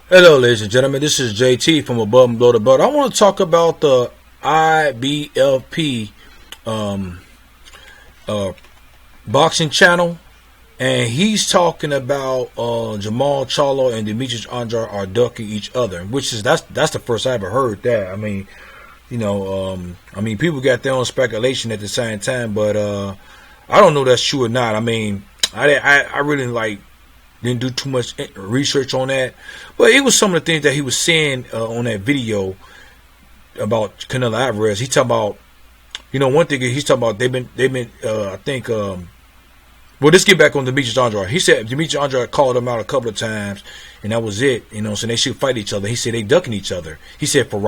Hello, ladies and gentlemen. This is JT from Above and Below the Belt. I want to talk about the IBLP boxing channel, and he's talking about Jermall Charlo and Demetrius Andrade are ducking each other, which is that's the first I ever heard that. I mean, people got their own speculation at the same time, but I don't know if that's true or not. I mean, I really didn't do too much research on that, but it was some of the things that he was saying on that video about Canelo Alvarez. He talking about, one thing he's talking about, they've been I think well, let's get back on Demetrius Andrade. He said Demetrius Andrade called him out a couple of times, and that was it. So they should fight each other. He said they ducking each other. He said for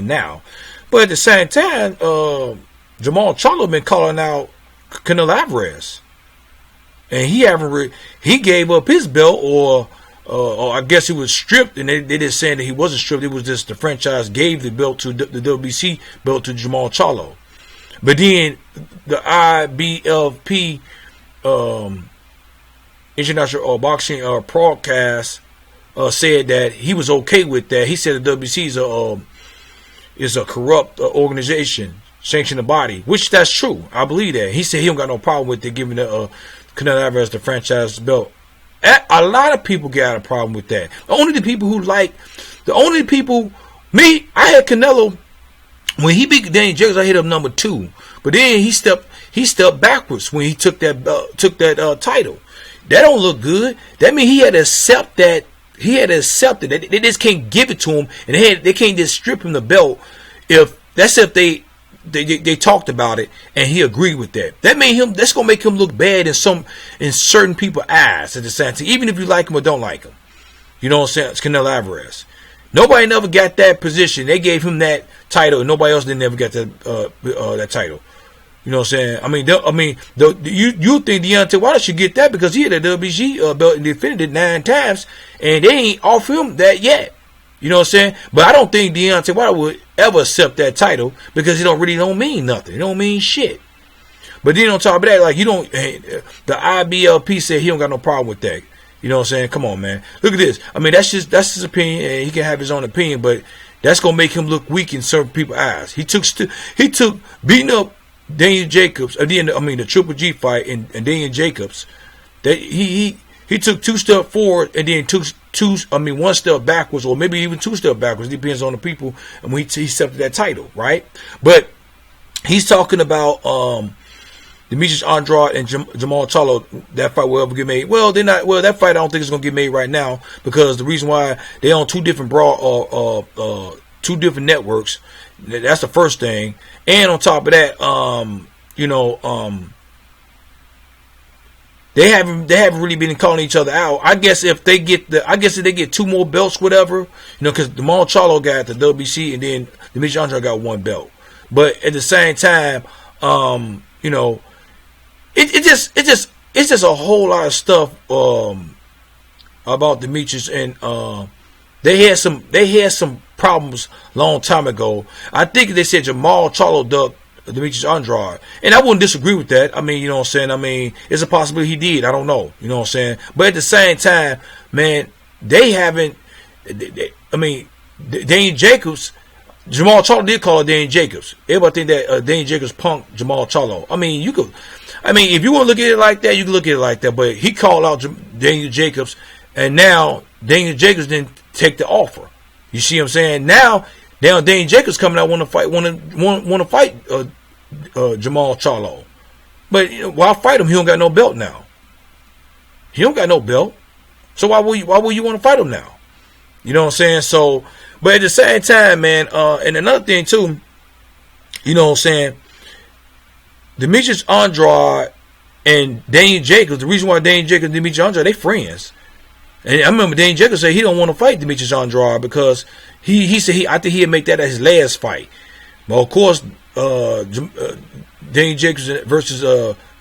now, but at the same time, Jermall Charlo been calling out Canelo Alvarez. And he gave up his belt, or I guess he was stripped, and they just saying that he wasn't stripped. It was just the franchise gave the belt to the WBC belt to Jermall Charlo. But then the IBLP International Boxing broadcast said that he was okay with that. He said the WBC is a corrupt organization, sanctioned a body, which that's true. I believe that. He said he don't got no problem with it giving the Canelo Alvarez the franchise belt. A lot of people got a problem with that. Only the people, me, I had Canelo when he beat Daniel Jacobs. I hit him number 2, but then he stepped backwards when he took that title. That don't look good. That means he had to accept that. He had to accept it. They just can't give it to him, and they can't just strip him the belt if they talked about it and he agreed with that. That's gonna make him look bad in certain people's eyes at the same time, even if you like him or don't like him. You know what I'm saying? It's Canelo Alvarez. Nobody never got that position. They gave him that title, and nobody else didn't ever get that title. You know what I'm saying? You think Deontay Wilder should get that because he had a WBC belt and defended it 9 times, and they ain't offer him that yet. You know what I'm saying? But I don't think Deontay Wilder would ever accept that title because it don't mean nothing. It don't mean shit. But then on top of that, the IBLP said he don't got no problem with that. You know what I'm saying? Come on, man. Look at this. That's his opinion, and he can have his own opinion, but that's gonna make him look weak in certain people's eyes. He took beating up Daniel Jacobs, the Triple G fight and Daniel Jacobs. That he took 2 steps forward and then took 1 step backwards, or maybe even 2 steps backwards. It depends on the people and when he accepted that title, right? But he's talking about Demetrius Andrade and Jermall Charlo. That fight will ever get made. Well, they're not. Well, that fight I don't think is gonna get made right now because the reason why they on 2 different 2 different networks. That's the first thing, and on top of that, They haven't really been calling each other out. I guess if they get 2 more belts, whatever, because Jermall Charlo got the WBC and then Demetrius Andrade got 1 belt. But at the same time, it's just a whole lot of stuff about Demetrius, and they had some problems long time ago. I think they said Jermall Charlo ducked Demetrius Andrade, and I wouldn't disagree with that. You know what I'm saying? It's a possibility he did. I don't know. You know what I'm saying? But at the same time, man, they haven't. Daniel Jacobs, Jermall Charlo did call it Daniel Jacobs. Everybody think that Daniel Jacobs punked Jermall Charlo. You could. If you want to look at it like that, you can look at it like that. But he called out Daniel Jacobs, and now Daniel Jacobs didn't take the offer. You see what I'm saying? Now Daniel Jacobs coming out want to fight Jermall Charlo, but why fight him? He don't got no belt now. He don't got no belt, so why will you want to fight him now? You know what I'm saying? So, but at the same time, man, and another thing too, you know what I'm saying? Demetrius Andrade and Daniel Jacobs. The reason why Daniel Jacobs and Demetrius Andrade, they friends. And I remember Daniel Jacobs said he don't want to fight Demetrius Andrade because he said I think he'd make that as his last fight. But of course, Daniel Jacobs versus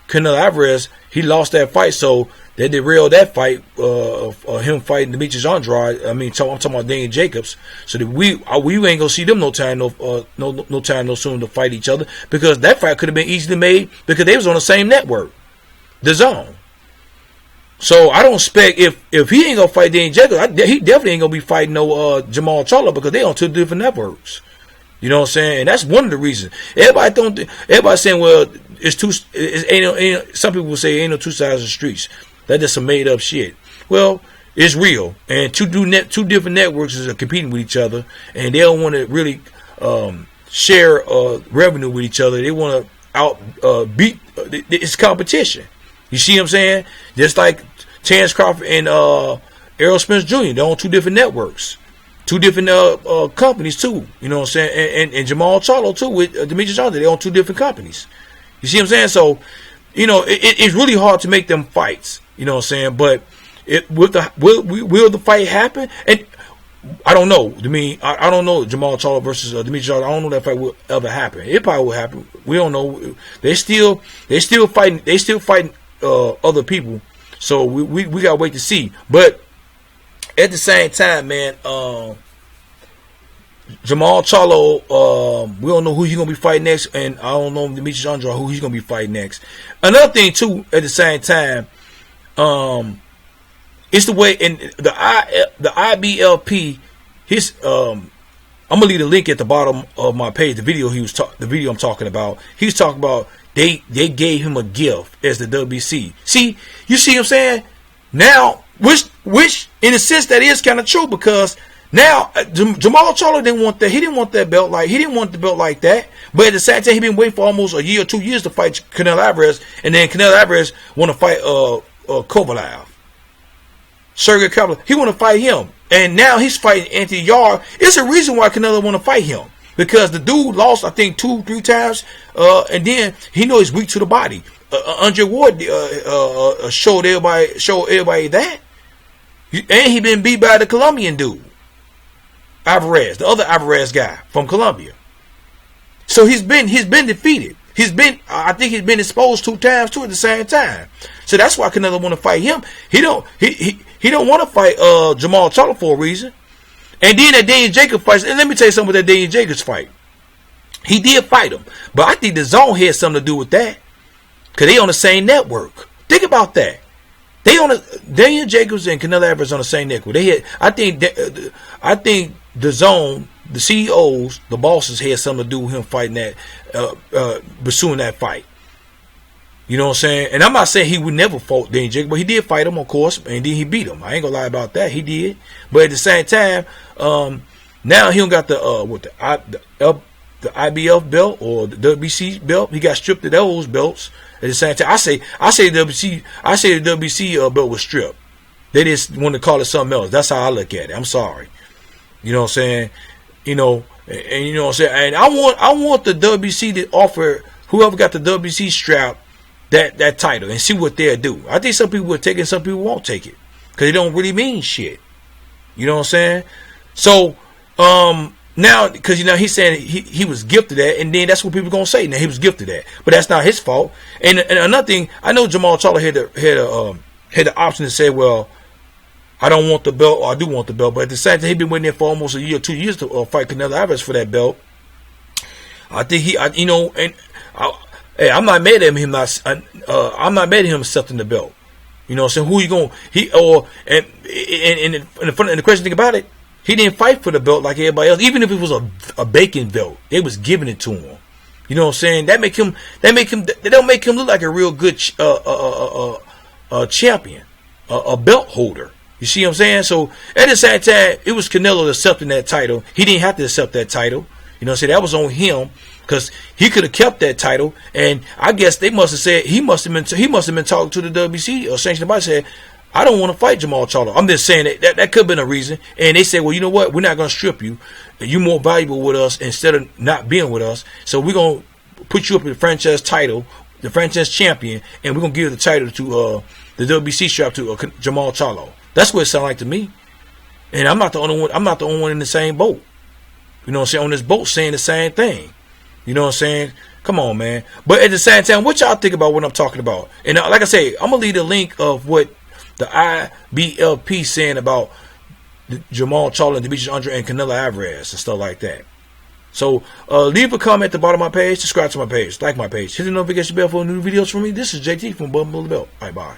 Canelo Alvarez, he lost that fight, so they derailed that fight of him fighting Demetrius Andrade. I'm talking about Daniel Jacobs. So that we ain't gonna see them no time soon to fight each other, because that fight could have been easily made because they was on the same network, the Zone. So I don't expect if he ain't gonna fight Danny Jacobs, he definitely ain't gonna be fighting no Jermall Charlo, because they on two different networks. You know what I'm saying? And that's one of the reasons. Everybody saying, well, some people will say ain't no two sides of the streets. That's just some made up shit. Well, it's real, and two different networks is competing with each other, and they don't want to really share revenue with each other. They want to beat. It's competition. You see what I'm saying? Just like Terrence Crawford and Errol Spence Jr. They're on two different networks, two different companies too. You know what I'm saying? And Jermall Charlo too with Demetrius Andrade. They're on two different companies. You see what I'm saying? So, you know, it's really hard to make them fights. You know what I'm saying? But will the fight happen? And I don't know. I mean, I don't know Jermall Charlo versus Demetrius Andrade. I don't know that fight will ever happen. It probably will happen. We don't know. They still fighting. They still fighting other people. So we gotta wait to see. But at the same time, man, Jermall Charlo, we don't know who he's gonna be fighting next, and I don't know Demetrius Andrade who he's gonna be fighting next. Another thing too, at the same time, it's the way in the IBLP. I'm gonna leave a link at the bottom of my page. The video I'm talking about. He's talking about they gave him a gift as the WBC. See, you see what I'm saying? Now, which in a sense that is kind of true, because now Jermall Charlo didn't want that. He didn't want that belt he didn't want the belt like that. But at the same time, he been waiting for almost a year or 2 years to fight Canelo Alvarez, and then Canelo Alvarez want to fight Kovalev. Sergey Kovalev. He want to fight him. And now he's fighting Anthony Yarde. It's a reason why Canelo want to fight him. Because the dude lost, I think, 2-3 times. And then he knows he's weak to the body. Andre Ward showed everybody that. And he been beat by the Colombian dude. Alvarez, the other Alvarez guy from Colombia. So he's been defeated. I think he's been exposed 2 times too at the same time. So that's why Canelo want to fight him. He don't want to fight Jermall Charlo for a reason. And then that Daniel Jacobs fight, and let me tell you something about that Daniel Jacobs fight. He did fight him, but I think the zone had something to do with that, because they on the same network. Think about that. Daniel Jacobs and Canelo Alvarez on the same network. I think the zone, the CEOs, the bosses had something to do with him fighting that, pursuing that fight. You know what I'm saying? And I'm not saying he would never fought Daniel Jacobs, but he did fight him, of course, and then he beat him. I ain't gonna lie about that. He did. But at the same time, now he don't got the IBF belt or the WBC belt. He got stripped of those belts. At the same time, I say the WBC belt was stripped. They just want to call it something else. That's how I look at it. I'm sorry. You know what I'm saying? You know, and you know what I'm saying? And I want the WBC to offer whoever got the WBC strap that title and see what they'll do. I think some people will take it, some people won't take it, because it don't really mean shit. You know what I'm saying? So now, because you know he's saying he was gifted that, and then that's what people gonna say. Now he was gifted that, but that's not his fault. And another thing, I know Jermall Charlo had the option to say, well, I don't want the belt, or I do want the belt. But at the same time, he's been waiting there for almost a year, 2 years to fight Canelo Alvarez for that belt. I think I'm not mad at him. I'm not mad at him accepting the belt. You know what I'm saying? Who you going? And the crazy thing about it, he didn't fight for the belt like everybody else. Even if it was a bacon belt, they was giving it to him. You know what I'm saying? They don't make him look like a real good champion, a belt holder. You see what I'm saying? So at the same time, it was Canelo accepting that title. He didn't have to accept that title. You know what I'm saying? That was on him, because he could have kept that title. And I guess they must have said he must have been talking to the WBC or sanctioned body, said, I don't want to fight Jermall Charlo. I'm just saying that could have been a reason. And they said, well, you know what? We're not going to strip you. You're more valuable with us instead of not being with us. So we're going to put you up in the franchise title, the franchise champion, and we're going to give the title to the WBC strap to Jermall Charlo. That's what it sounded like to me. And I'm not the only one. I'm not the only one in the same boat. You know what I'm saying? On this boat saying the same thing. You know what I'm saying? Come on, man. But at the same time, what y'all think about what I'm talking about? And like I say, I'm going to leave a link of what the IBLP saying about Jermall Charlo and Demetrius Andrade and Canelo Alvarez and stuff like that. So leave a comment at the bottom of my page. Subscribe to my page. Like my page. Hit the notification bell for new videos from me. This is JT from Bumble the Belt. Bye-bye.